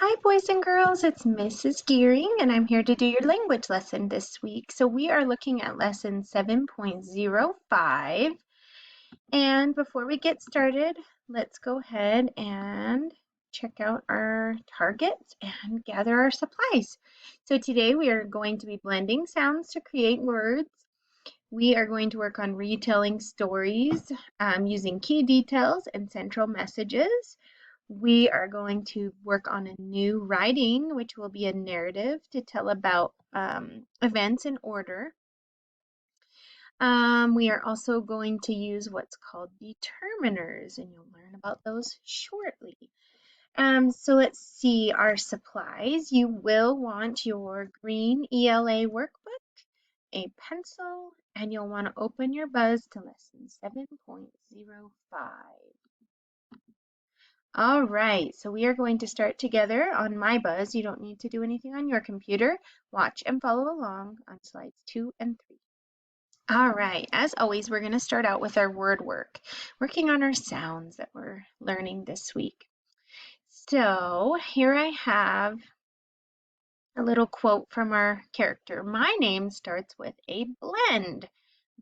Hi, boys and girls. It's Mrs. Gearing, and I'm here to do your language lesson this week. So we are looking at lesson 7.05. And before we get started, let's go ahead and check out our targets and gather our supplies. So today we are going to be blending sounds to create words. We are going to work on retelling stories using key details and central messages. We are going to work on a new writing, which will be a narrative to tell about events in order. We are also going to use what's called determiners, and you'll learn about those shortly. So let's see our supplies. You will want your green ELA workbook, a pencil, and you'll want to open your buzz to lesson 7.05. All right, so we are going to start together on my buzz. You don't need to do anything on your computer. Watch and follow along on slides 2 and 3. All right, as always, we're going to start out with our word work, working on our sounds that we're learning this week. So here I have a little quote from our character. My name starts with a blend.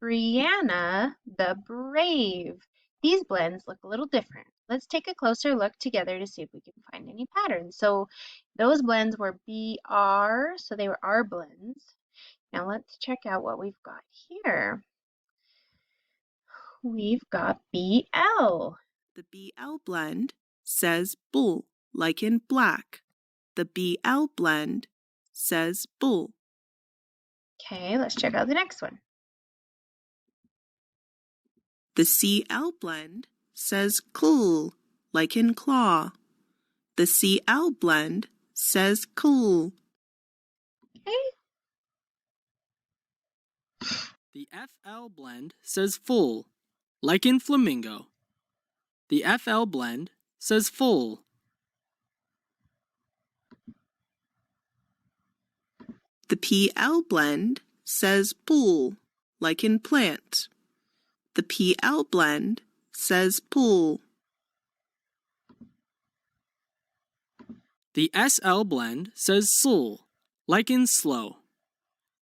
Brianna the Brave. These blends look a little different. Let's take a closer look together to see if we can find any patterns. So those blends were BR, so they were our blends. Now let's check out what we've got here. We've got BL. The BL blend says bull, like in black. The BL blend says bull. Okay, let's check out the next one. The CL blend says cool, like in claw. The CL blend says cool. Okay. The FL blend says full, like in flamingo. The FL blend says full. The PL blend says pool, like in plant. The PL blend says pool. The SL blend says sul, like in slow.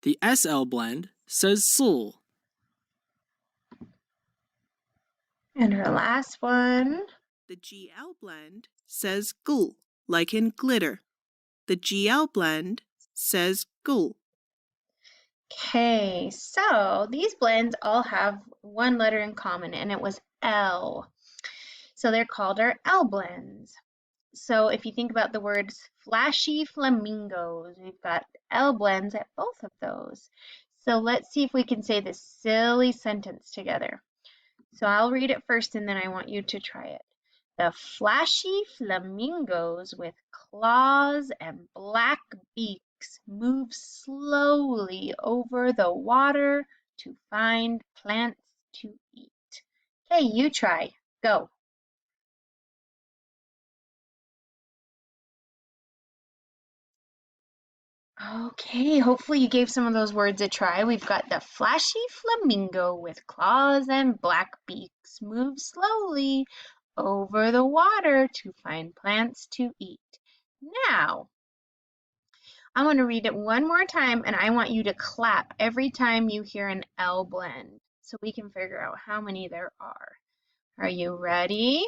The SL blend says sul. And our last one. The GL blend says gul, like in glitter. The GL blend says gul. Okay, so these blends all have one letter in common, and it was L. So they're called our L blends. So if you think about the words flashy flamingos, we've got L blends at both of those. So let's see if we can say this silly sentence together. So I'll read it first and then I want you to try it. The flashy flamingos with claws and black beaks move slowly over the water to find plants to eat. Okay, you try. Go. Okay, hopefully you gave some of those words a try. We've got the flashy flamingo with claws and black beaks move slowly over the water to find plants to eat. Now, I want to read it one more time and I want you to clap every time you hear an L blend so we can figure out how many there are. Are you ready?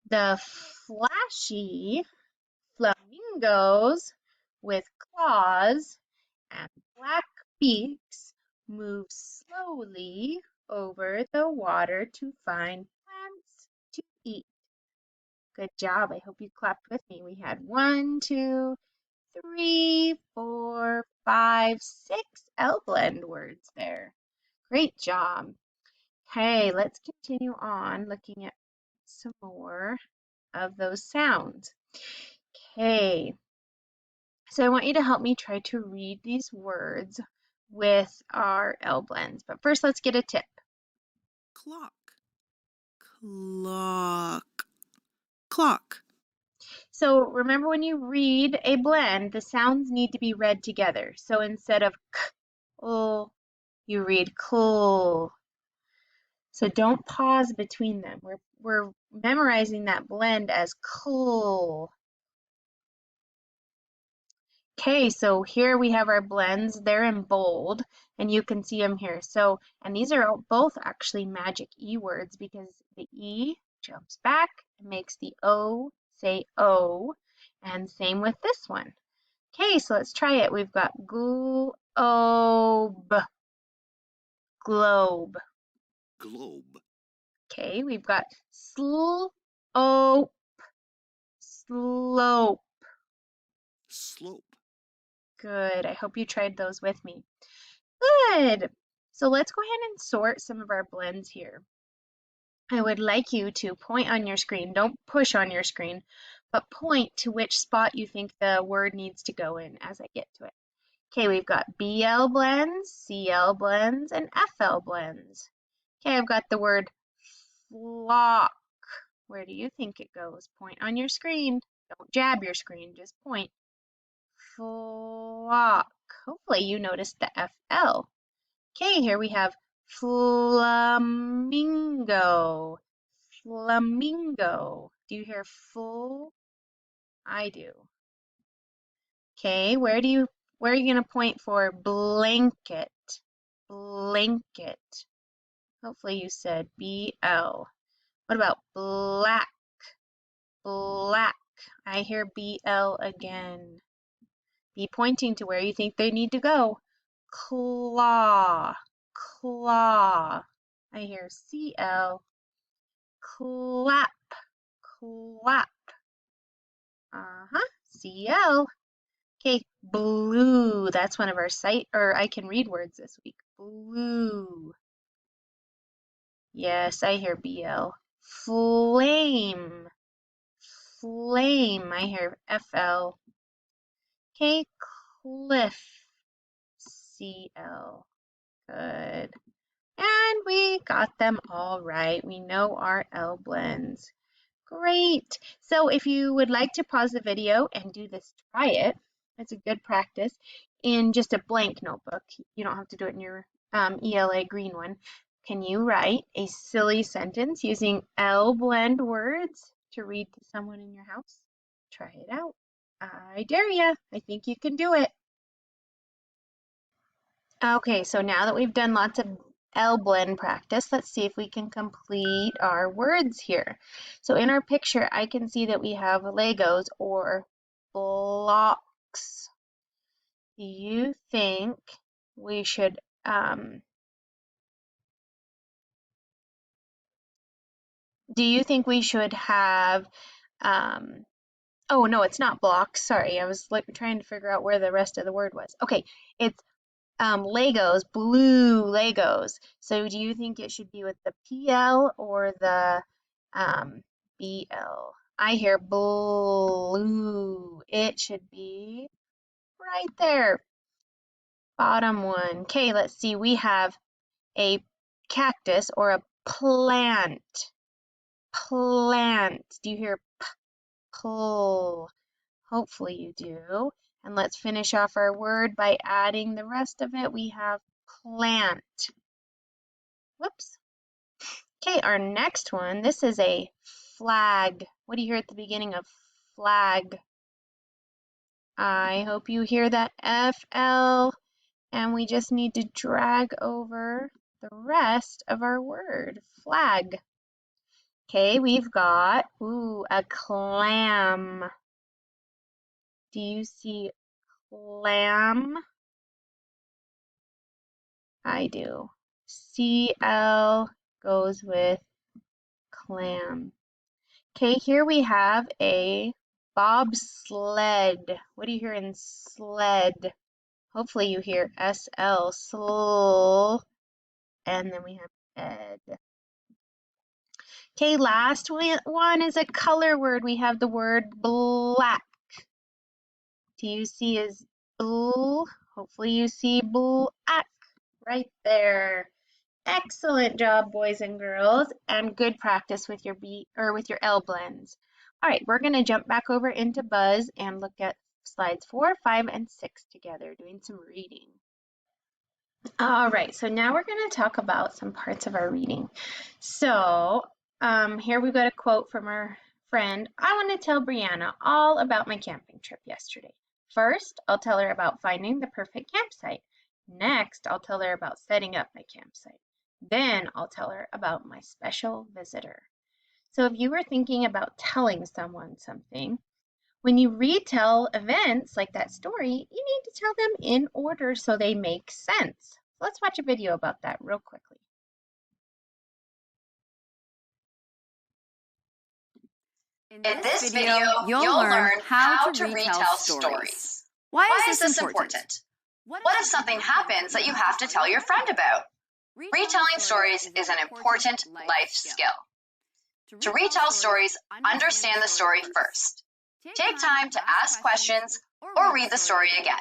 The flashy flamingos with claws and black beaks move slowly over the water to find plants to eat. Good job. I hope you clapped with me. We had 1, 2, 3, 4, 5, 6 L blend words there. Great job. Okay, let's continue on looking at some more of those sounds. Okay, so I want you to help me try to read these words with our L blends. But first, let's get a tip. Clock, clock, clock. So remember when you read a blend, the sounds need to be read together. So instead of k, l, you read kl. So don't pause between them. We're memorizing that blend as kl. Okay, so here we have our blends. They're in bold, and you can see them here. So, and these are both actually magic E words because the E jumps back and makes the O say O, and same with this one. Okay, so let's try it. We've got globe, globe. globe, Okay, we've got slope, slope. slope, Good. I hope you tried those with me. Good. So let's go ahead and sort some of our blends here. I would like you to point on your screen. Don't push on your screen, but point to which spot you think the word needs to go in as I get to it. Okay, we've got BL blends, CL blends, and FL blends. Okay, I've got the word flock. Where do you think it goes? Point on your screen. Don't jab your screen, just point. Flock. Hopefully you noticed the FL. Okay, here we have flamingo. Flamingo. Do you hear full? I do. Okay, where are you gonna point for blanket? Blanket. Hopefully you said BL. What about black? Black. I hear BL again. Be pointing to where you think they need to go. Claw. Claw. I hear CL. Clap. Clap. Uh-huh. CL. Okay, blue. That's one of our I can read words this week. Blue. Yes, I hear BL. Flame. Flame. I hear FL. Okay, cliff. CL. Good. And we got them all right. We know our L blends. Great. So if you would like to pause the video and do this, try it. It's a good practice in just a blank notebook. You don't have to do it in your ELA green one. Can you write a silly sentence using L blend words to read to someone in your house? Try it out. I dare ya. I think you can do it. Okay, so now that we've done lots of L blend practice, let's see if we can complete our words here. So in our picture, I can see that we have Legos or blocks. Do you think we should have oh no, it's not blocks. Sorry, I was trying to figure out where the rest of the word was. Okay, it's Legos, blue Legos. So do you think it should be with the PL or the BL? I hear blue. It should be right there. Bottom one. Okay, let's see. We have a cactus or a plant. Plant. Do you hear pull? Hopefully you do. And let's finish off our word by adding the rest of it. We have plant. Whoops. Okay, our next one, this is a flag. What do you hear at the beginning of flag? I hope you hear that FL, and we just need to drag over the rest of our word, flag. Okay, we've got, ooh, a clam. Do you see clam? I do. CL goes with clam. Okay, here we have a bobsled. What do you hear in sled? Hopefully you hear SL, sl, and then we have ed. Okay, last one is a color word. We have the word black. Do you see is bl? Hopefully you see black right there. Excellent job, boys and girls, and good practice with your with your L blends. All right, we're going to jump back over into Buzz and look at slides 4, 5, and 6 together, doing some reading. All right, so now we're going to talk about some parts of our reading. So here we've got a quote from our friend. I want to tell Brianna all about my camping trip yesterday. First, I'll tell her about finding the perfect campsite. Next, I'll tell her about setting up my campsite. Then I'll tell her about my special visitor. So if you were thinking about telling someone something, when you retell events like that story, you need to tell them in order so they make sense. Let's watch a video about that real quickly. In this video, you'll learn how to retell stories. Why is this important? What if something happens that you have to tell your friend about? Retelling stories is an important life skill. To retell stories, understand the story first. Take time to ask questions or read the story again.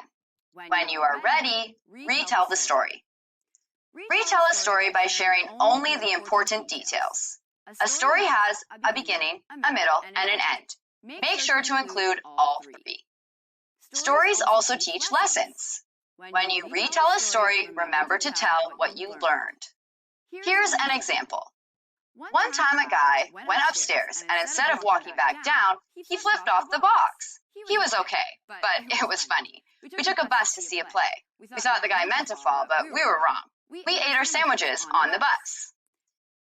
When you are ready, retell the story. Retell a story by sharing only the important details. A story has a beginning, a middle, and an end. Make sure to include all three. Stories also teach lessons. When you retell a story, remember to tell what you learned. Here's an example. One time a guy went upstairs and instead of walking back down, he flipped off the box. He was okay, but it was funny. We took a bus to see a play. We thought the guy meant to fall, but we were wrong. We ate our sandwiches on the bus.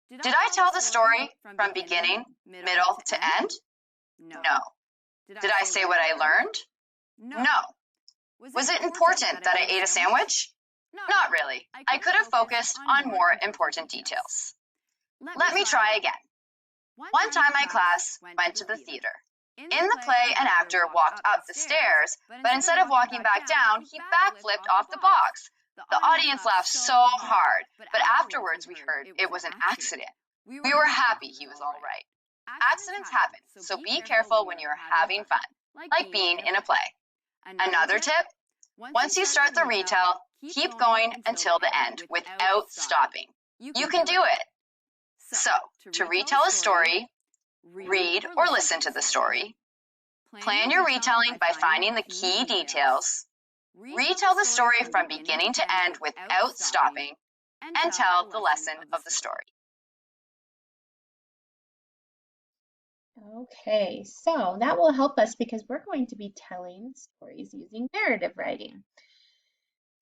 Did I tell the story from beginning, middle to end? No. Did I say what I learned? No. Was it important that I ate a sandwich? Not really. I could have focused on more important details. Let me try again. One time my class went to the theater. In the play, an actor walked up the stairs, but instead of walking back down, he backflipped off the box. The audience laughed so hard, but afterwards we heard it was an accident. We were happy he was all right. Accidents happen, so be careful when you're having fun, like being in a play. Another tip, once you start the retell, keep going until the end without stopping. You can do it. So, to retell a story, read or listen to the story, plan your retelling by finding the key details, retell the story from beginning to end without stopping, and tell the lesson of the story. Okay, so that will help us because we're going to be telling stories using narrative writing.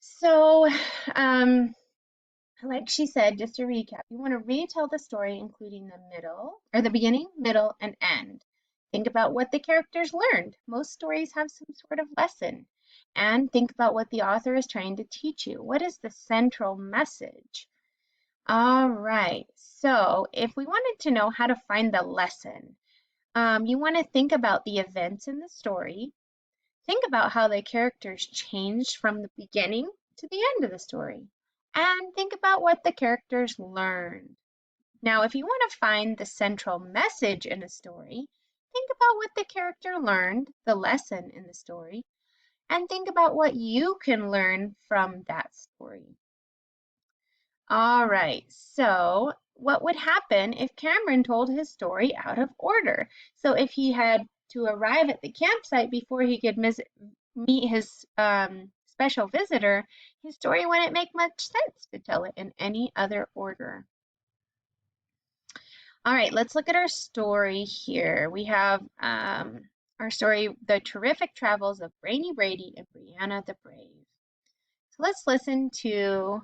So, like she said, just to recap, you want to retell the story including the beginning, middle, and end. Think about what the characters learned. Most stories have some sort of lesson. And think about what the author is trying to teach you. What is the central message? All right, so if we wanted to know how to find the lesson, you want to think about the events in the story. Think about how the characters changed from the beginning to the end of the story. And think about what the characters learned. Now, if you want to find the central message in a story, think about what the character learned, the lesson in the story, and think about what you can learn from that story. All right, so what would happen if Cameron told his story out of order? So if he had to arrive at the campsite before he could meet his special visitor, his story wouldn't make much sense to tell it in any other order. All right, let's look at our story here. We have our story, The Terrific Travels of Brainy Brady and Brianna the Brave. So let's listen to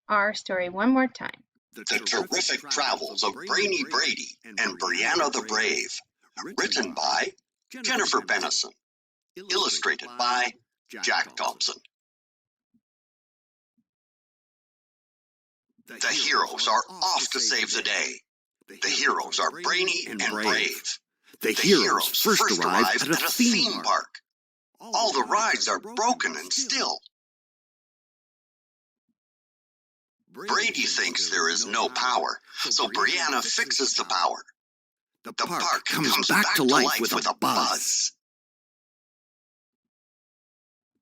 our story one more time. The Terrific Travels of Brainy Brady and Brianna the Brave. Written by Jennifer Bennison. Illustrated by Jack Thompson. The heroes are off to save the day. The heroes are brainy and brave. The heroes first arrive at a theme park. All the rides are broken and still. Brady thinks there is no power, so Brianna fixes the power. The park comes back to life with a buzz.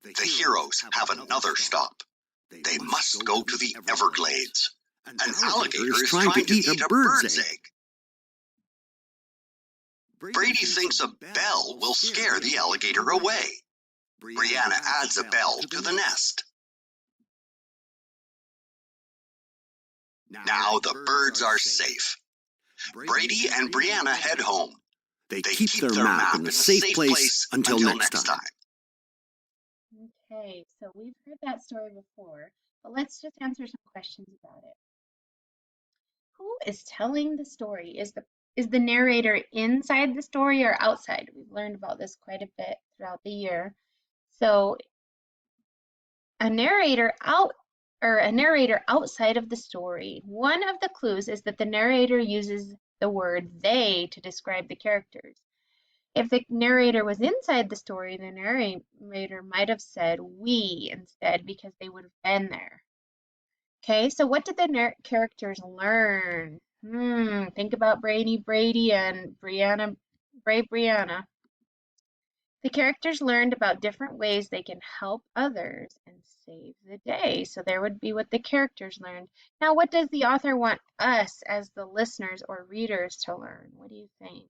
The heroes have another stop. They must go to the Everglades. An alligator is trying to eat a bird's egg. Brady thinks a bell will scare the alligator away. Brianna adds a bell to the nest. Now the birds are safe. Brady and Brianna head home. They keep their map in a safe place until next time. Okay, so we've heard that story before, but let's just answer some questions about it. Who is telling the story? Is the narrator inside the story or outside? We've learned about this quite a bit throughout the year. So a narrator outside of the story. One of the clues is that the narrator uses the word they to describe the characters. If the narrator was inside the story, the narrator might have said we instead because they would have been there. Okay, so what did the characters learn? Think about Brady and Brianna, Brave Brianna. The characters learned about different ways they can help others and save the day. So there would be what the characters learned. Now, what does the author want us as the listeners or readers to learn? What do you think?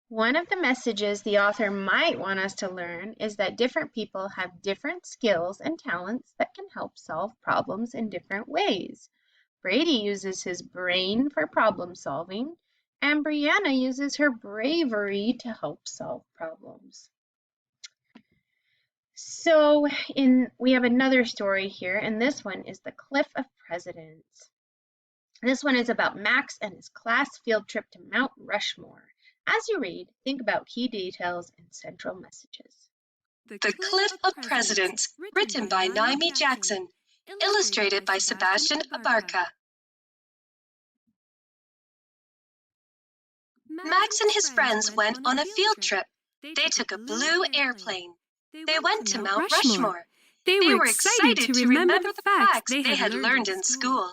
One of the messages the author might want us to learn is that different people have different skills and talents that can help solve problems in different ways. Brady uses his brain for problem solving, and Brianna uses her bravery to help solve problems. So we have another story here, and this one is The Cliff of Presidents. This one is about Max and his class field trip to Mount Rushmore. As you read, think about key details and central messages. The Cliff of Presidents, written by Naomi Jackson, illustrated by Sebastian Abarca. Max and his friends went on a field trip. They took a blue airplane. They went to Mount Rushmore. They were excited to remember the facts they had learned in school.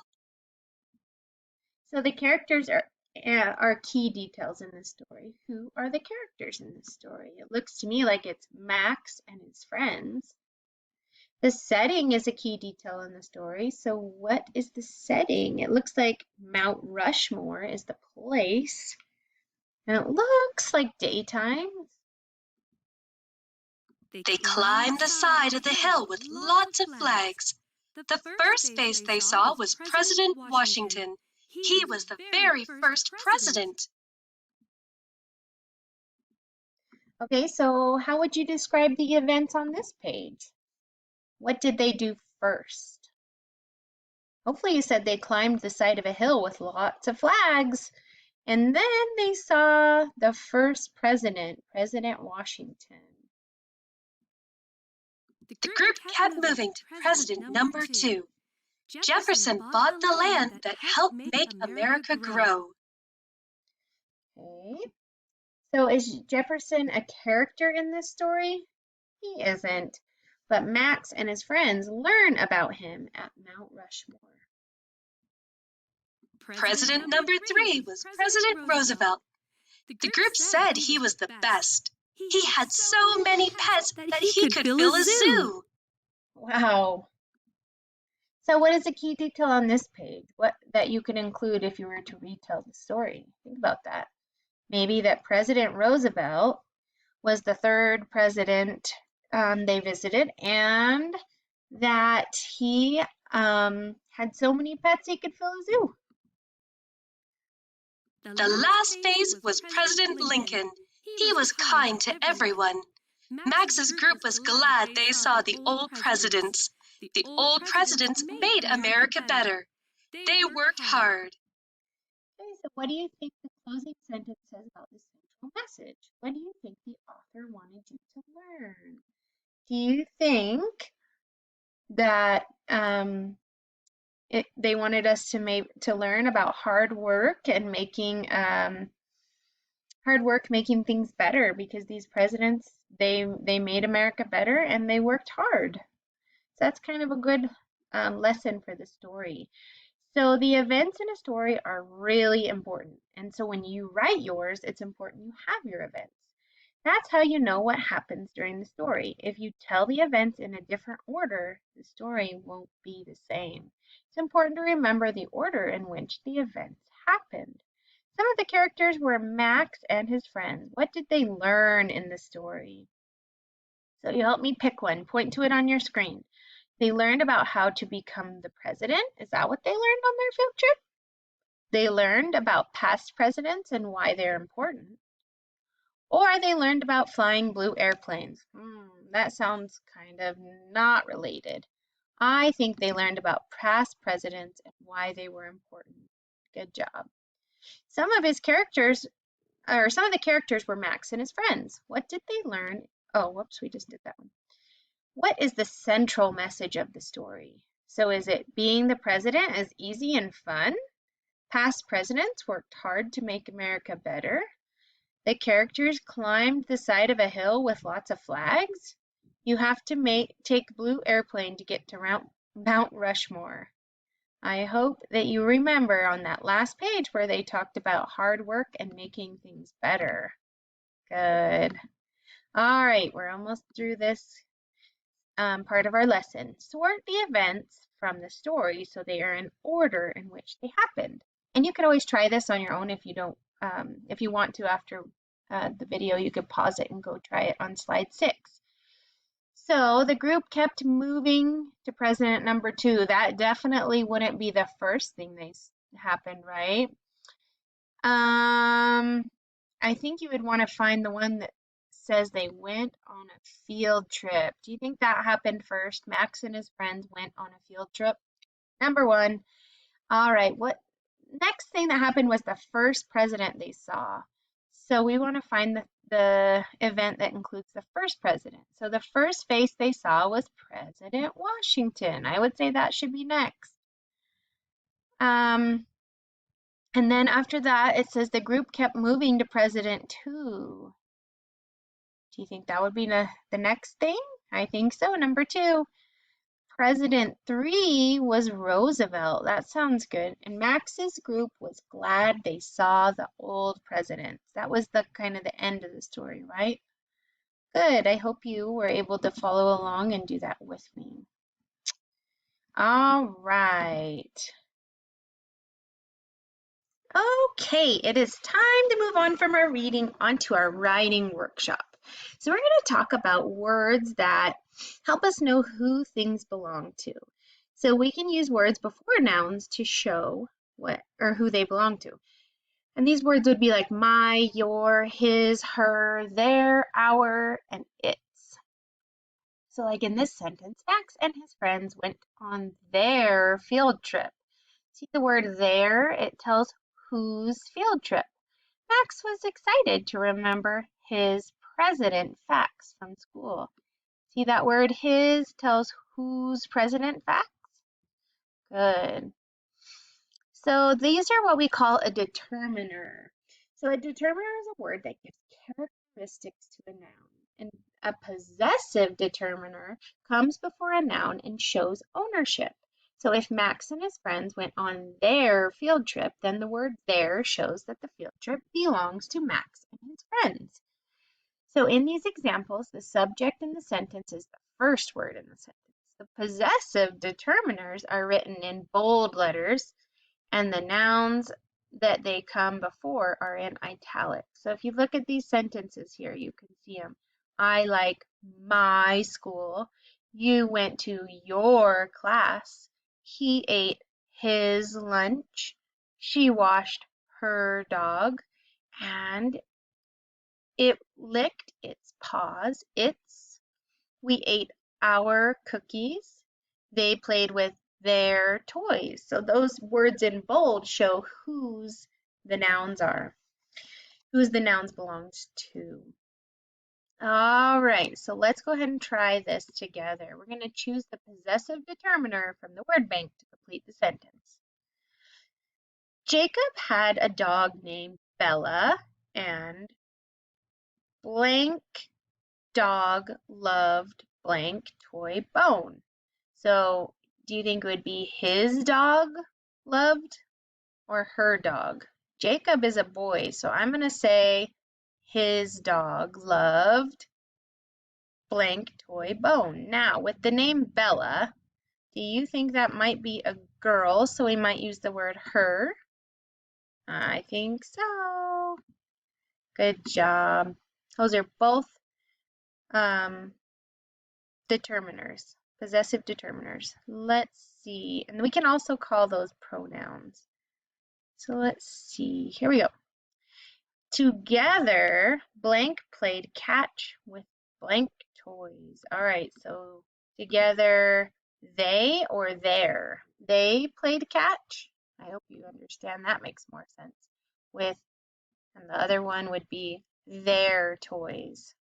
So the characters are key details in this story. Who are the characters in this story? It looks to me like it's Max and his friends. The setting is a key detail in the story. So what is the setting? It looks like Mount Rushmore is the place. And it looks like daytime. They climbed the side of the hill with lots of flags. The first face they saw was President Washington. He was the very first president. Okay, so how would you describe the events on this page? What did they do first? Hopefully you said they climbed the side of a hill with lots of flags. And then they saw the first president, President Washington. The group kept moving to president number 2. Jefferson bought the land that helped make America grow. Okay. So is Jefferson a character in this story? He isn't. But Max and his friends learn about him at Mount Rushmore. President number 3 was President Roosevelt. The group said he was the best. He had so many pets that he could fill a zoo. Wow. So what is a key detail on this page? What that you could include if you were to retell the story? Think about that. Maybe that President Roosevelt was the third president they visited, and that he had so many pets he could fill a zoo. The last phase was President Lincoln. He was kind to everyone. Max's group was glad they saw the old presidents. The old presidents made America better. They worked hard. Okay, so what do you think the closing sentence says about this central message? What do you think the author wanted you to learn? Do you think that they wanted us to learn about hard work and making things better, because these presidents they made America better and they worked hard? So that's kind of a good lesson for the story. So the events in a story are really important, and so when you write yours, it's important you have your events. That's how you know what happens during the story. If you tell the events in a different order, the story won't be the same. It's important to remember the order in which the events happened. Some of the characters were Max and his friends. What did they learn in the story? So you help me pick one. Point to it on your screen. They learned about how to become the president. Is that what they learned on their field trip? They learned about past presidents and why they're important. Or they learned about flying blue airplanes. That sounds kind of not related. I think they learned about past presidents and why they were important. Good job. Some of the characters were Max and his friends. What did they learn? Oh, whoops, we just did that one. What is the central message of the story? So is it being the president is easy and fun? Past presidents worked hard to make America better. The characters climbed the side of a hill with lots of flags. You have to take blue airplane to get to Mount Rushmore. I hope that you remember on that last page where they talked about hard work and making things better. Good. All right, we're almost through this part of our lesson. Sort the events from the story so they are in order in which they happened. And you can always try this on your own if you don't, if you want to after the video, you could pause it and go try it on slide 6. So the group kept moving to president number 2. That definitely wouldn't be the first thing they happened, right? I think you would want to find the one that says they went on a field trip. Do you think that happened first? Max and his friends went on a field trip. Number 1. All right, what next thing that happened was the first president they saw. So we want to find the event that includes the first president. So the first face they saw was President Washington. I would say that should be next. And then after that, it says the group kept moving to President 2. Do you think that would be the next thing? I think so. Number 2. President 3 was Roosevelt. That sounds good. And Max's group was glad they saw the old presidents. That was the kind of the end of the story, right? Good. I hope you were able to follow along and do that with me. All right. Okay, it is time to move on from our reading onto our writing workshop. So we're going to talk about words that help us know who things belong to. So we can use words before nouns to show what or who they belong to. And these words would be like my, your, his, her, their, our, and its. So like in this sentence, Max and his friends went on their field trip. See the word there? It tells whose field trip. Max was excited to remember his president facts from school. See that word his tells whose president facts? Good. So these are what we call a determiner. So a determiner is a word that gives characteristics to the noun. And a possessive determiner comes before a noun and shows ownership. So if Max and his friends went on their field trip, then the word their shows that the field trip belongs to Max and his friends. So in these examples, the subject in the sentence is the first word in the sentence. The possessive determiners are written in bold letters, and the nouns that they come before are in italics. So if you look at these sentences here, you can see them. I like my school. You went to your class. He ate his lunch. She washed her dog. And it licked its paws. We ate our cookies. They played with their toys. So those words in bold show whose the nouns are, whose the nouns belongs to. All right, so let's go ahead and try this together. We're going to choose the possessive determiner from the word bank to complete the sentence. Jacob had a dog named Bella, and blank dog loved blank toy bone. So do you think it would be his dog loved or her dog? Jacob is a boy, so I'm going to say his dog loved blank toy bone. Now, with the name Bella, do you think that might be a girl? So we might use the word her. I think so. Good job. Those are both determiners, possessive determiners. Let's see. And we can also call those pronouns. So let's see. Here we go. Together, blank played catch with blank toys. All right, so together, they or their. They played catch. I hope you understand that makes more sense. And the other one would be their toys.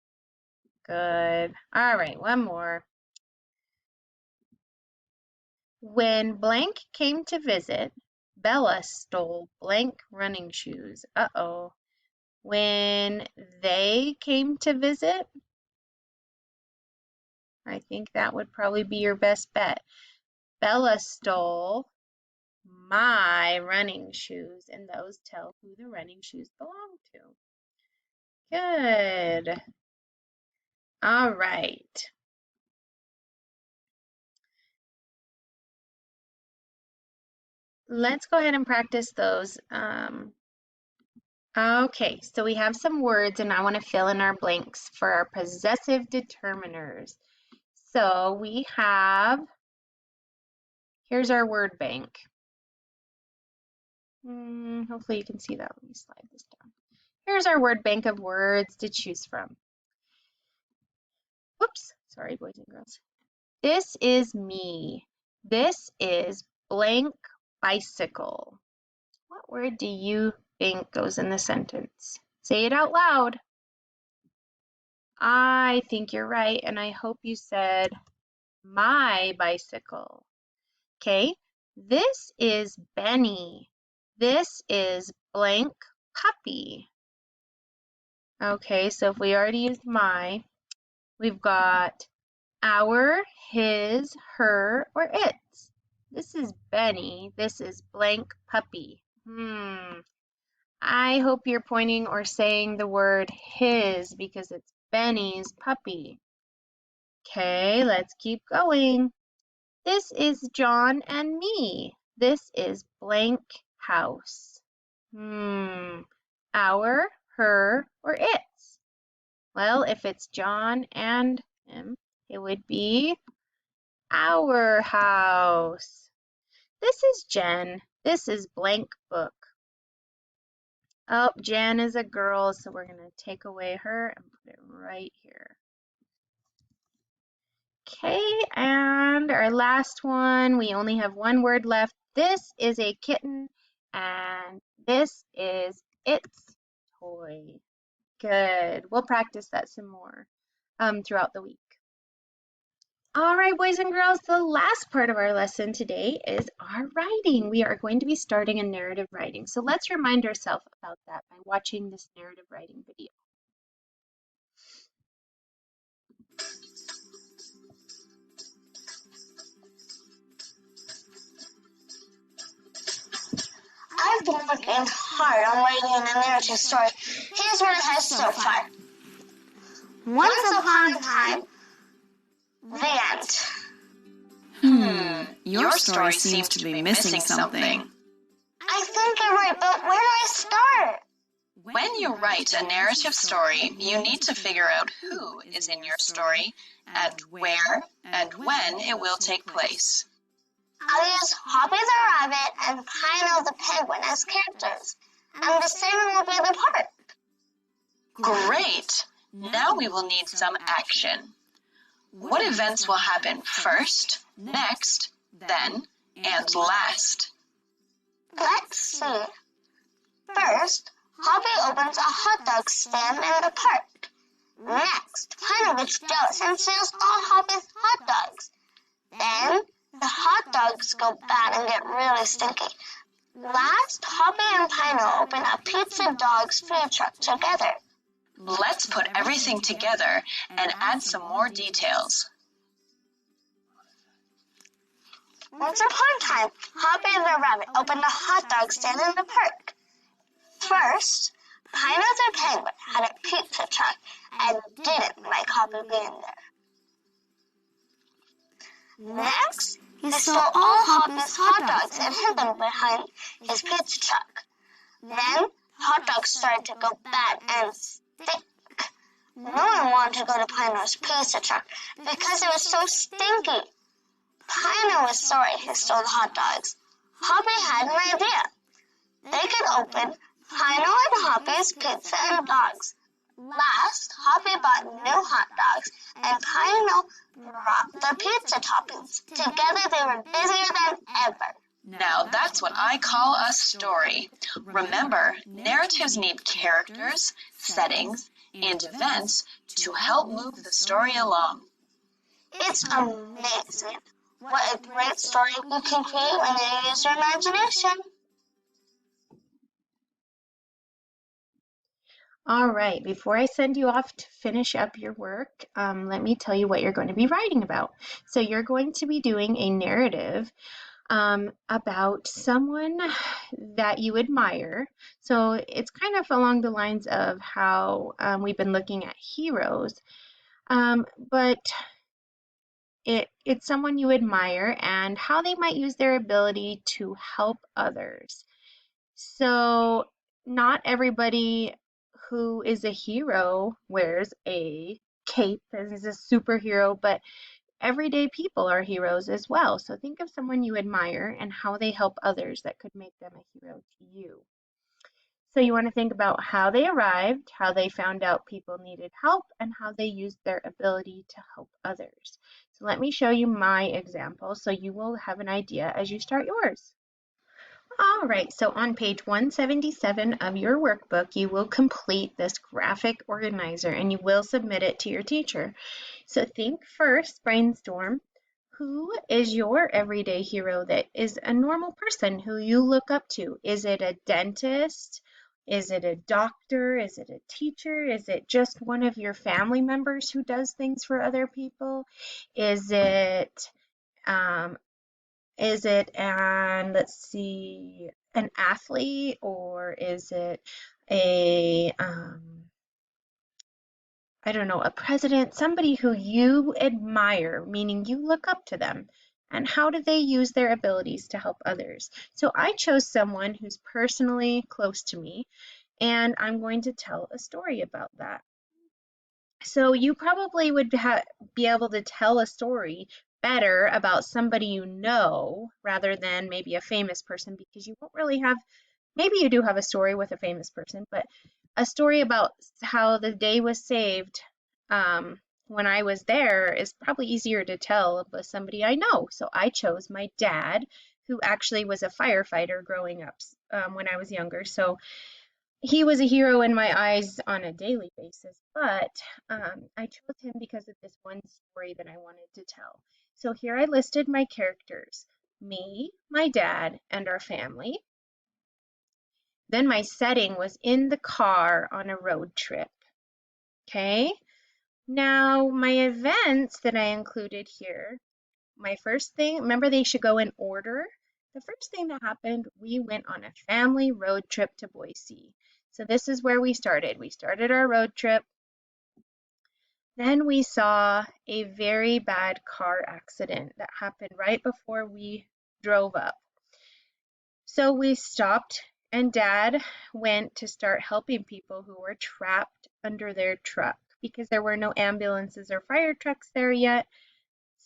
Good. All right, one more. When blank came to visit, Bella stole blank running shoes. Uh-oh. When they came to visit, I think that would probably be your best bet. Bella stole my running shoes, and those tell who the running shoes belong to. Good. All right. Let's go ahead and practice those. Okay, so we have some words, and I want to fill in our blanks for our possessive determiners. So we have, here's our word bank. Hopefully you can see that. Let me slide this down. Here's our word bank of words to choose from. Whoops, sorry boys and girls. This is me. This is blank bicycle. What word do you think goes in the sentence? Say it out loud. I think you're right, and I hope you said my bicycle. Okay, this is Benny. This is blank puppy. Okay, so if we already used my, we've got our, his, her, or its. This is Benny. This is blank puppy. I hope you're pointing or saying the word his because it's Benny's puppy. Okay, let's keep going. This is John and me. This is blank house. Our, her, or its. Well, if it's John and him, it would be our house. This is Jen. This is blank book. Oh, Jen is a girl, so we're going to take away her and put it right here. Okay, and our last one, we only have one word left. This is a kitten, and this is its toy. Good. We'll practice that some more throughout the week. All right, boys and girls, the last part of our lesson today is our writing. We are going to be starting a narrative writing. So let's remind ourselves about that by watching this narrative writing video. I've been working hard on writing a narrative story. Here's what it has so far. Once upon a time, the end. Your story seems to be missing something. I think you're right, but where do I start? When you write a narrative story, you need to figure out who is in your story, and where and when it will take place. I'll use Hoppy the rabbit and Pino the penguin as characters, and the salmon will be the park. Great! Now we will need some action. What events will happen first, next, then, and last? Let's see. First, Hoppy opens a hot dog stand in the park. Next, Pino gets jealous and steals all Hoppy's hot dogs. Then, the hot dogs go bad and get really stinky. Last, Hoppy and Pino open a Pizza Dog's food truck together. Let's put everything together and add some more details. Once upon a time, Hoppy and the rabbit opened a hot dog stand in the park. First, Pino the penguin had a pizza truck and didn't like Hoppy being there. Next, he stole all Hoppy's hot dogs and hid them behind his pizza truck. Then, hot dogs started to go bad and stink. No one wanted to go to Pino's pizza truck because it was so stinky. Pino was sorry he stole the hot dogs. Hoppy had an idea. They could open Pino and Hoppy's Pizza and Dogs. Last, Hoppy bought new hot dogs, and Pino brought the pizza toppings. Together they were busier than ever. Now that's what I call a story. Remember, narratives need characters, settings, and events to help move the story along. It's amazing. What a great story you can create when you use your imagination. All right, before I send you off to finish up your work, let me tell you what you're going to be writing about. So you're going to be doing a narrative about someone that you admire. So it's kind of along the lines of how we've been looking at heroes, but it's someone you admire and how they might use their ability to help others. So not everybody who is a hero wears a cape and is a superhero, but everyday people are heroes as well. So think of someone you admire and how they help others that could make them a hero to you. So you want to think about how they arrived, how they found out people needed help, and how they used their ability to help others. So let me show you my example so you will have an idea as you start yours. All right, so on page 177 of your workbook, you will complete this graphic organizer and you will submit it to your teacher. So think first, brainstorm, who is your everyday hero that is a normal person who you look up to? Is it a dentist? Is it a doctor? Is it a teacher? Is it just one of your family members who does things for other people? Is it and let's see, an athlete, or is it a I don't know, a president, somebody who you admire, meaning you look up to them? And how do they use their abilities to help others? So I chose someone who's personally close to me, and I'm going to tell a story about that. So you probably would be able to tell a story better about somebody you know rather than maybe a famous person, because you won't really have, maybe you do have a story with a famous person, but a story about how the day was saved when I was there is probably easier to tell with somebody I know. So I chose my dad, who actually was a firefighter growing up when I was younger. So he was a hero in my eyes on a daily basis, but I chose him because of this one story that I wanted to tell. So here I listed my characters, me, my dad, and our family. Then my setting was in the car on a road trip. Okay, now my events that I included here, my first thing, remember they should go in order. The first thing that happened, we went on a family road trip to Boise. So this is where we started. We started our road trip. Then we saw a very bad car accident that happened right before we drove up. So we stopped and Dad went to start helping people who were trapped under their truck because there were no ambulances or fire trucks there yet.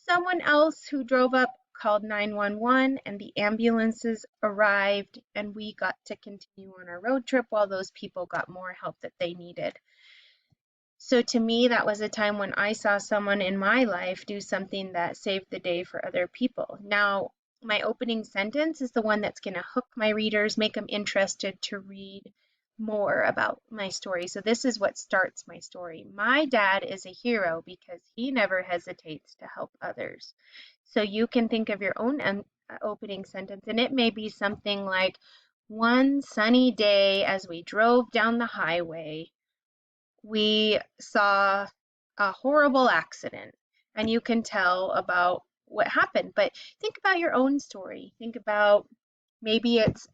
Someone else who drove up called 911 and the ambulances arrived and we got to continue on our road trip while those people got more help that they needed. So to me, that was a time when I saw someone in my life do something that saved the day for other people. Now, my opening sentence is the one that's going to hook my readers, make them interested to read more about my story. So this is what starts my story. My dad is a hero because he never hesitates to help others. So you can think of your own opening sentence, and it may be something like, one sunny day as we drove down the highway, we saw a horrible accident, and you can tell about what happened. But think about your own story. Think about maybe it's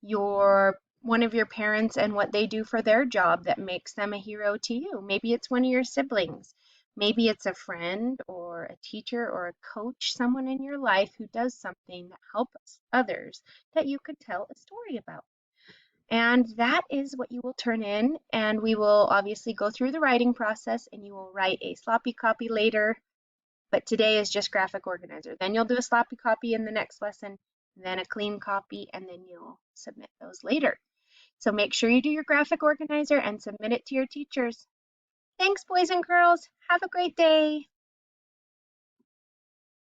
your one of your parents and what they do for their job that makes them a hero to you. Maybe it's one of your siblings. Maybe it's a friend or a teacher or a coach, someone in your life who does something that helps others that you could tell a story about. And that is what you will turn in, and we will obviously go through the writing process and you will write a sloppy copy later, but today is just graphic organizer. Then you'll do a sloppy copy in the next lesson, then a clean copy, and then you'll submit those later. So make sure you do your graphic organizer and submit it to your teachers. Thanks, boys and girls. Have a great day.